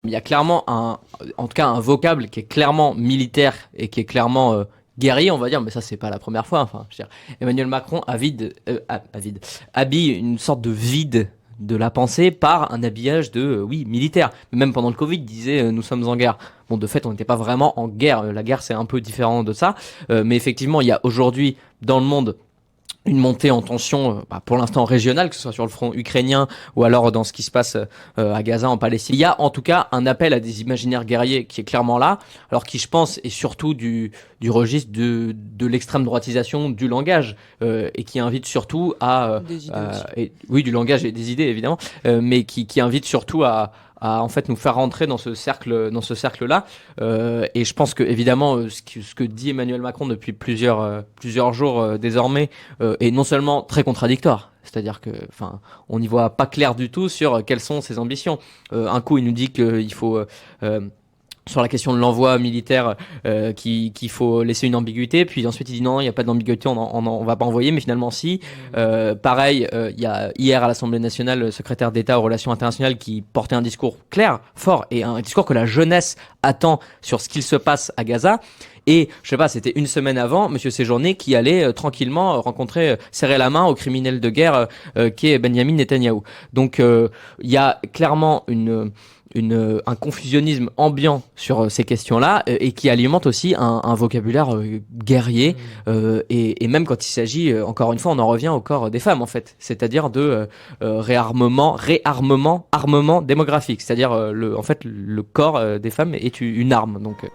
Il y a clairement en tout cas un vocable qui est clairement militaire et qui est clairement guerrier, on va dire, mais ça c'est pas la première fois. Enfin, je veux dire, Emmanuel Macron habille une sorte de vide de la pensée par un habillage de, oui, militaire. Même pendant le Covid, il disait nous sommes en guerre. Bon, de fait, on n'était pas vraiment en guerre. La guerre, c'est un peu différent de ça. Mais effectivement, il y a aujourd'hui dans le monde une montée en tension, pour l'instant régionale, que ce soit sur le front ukrainien ou alors dans ce qui se passe à Gaza, en Palestine. Il y a en tout cas un appel à des imaginaires guerriers qui est clairement là, alors qui, je pense, est surtout du registre de l'extrême droitisation du langage, et qui invite surtout Des idées aussi. oui, du langage et des idées évidemment, mais qui invite surtout à en fait nous faire rentrer dans ce cercle-là. Et je pense que évidemment ce que dit Emmanuel Macron depuis plusieurs jours désormais est non seulement très contradictoire. C'est-à-dire que, enfin, on n'y voit pas clair du tout sur quelles sont ses ambitions. Un coup, il nous dit qu'il faut sur la question de l'envoi militaire qu'il faut laisser une ambiguïté, puis ensuite il dit non, il n'y a pas d'ambiguïté, on va pas envoyer, mais finalement si. Pareil, il y a hier à l'Assemblée nationale le secrétaire d'État aux relations internationales qui portait un discours clair, fort, et un discours que la jeunesse attend sur ce qu'il se passe à Gaza. Et je sais pas, c'était une semaine avant, Monsieur Séjourné qui allait tranquillement rencontrer, serrer la main au criminel de guerre qui est Benjamin Netanyahou. Donc il y a clairement un confusionnisme ambiant sur ces questions-là et qui alimente aussi un vocabulaire guerrier et même quand il s'agit, encore une fois, on en revient au corps des femmes en fait, c'est-à-dire de réarmement démographique, c'est-à-dire en fait le corps des femmes est une arme donc.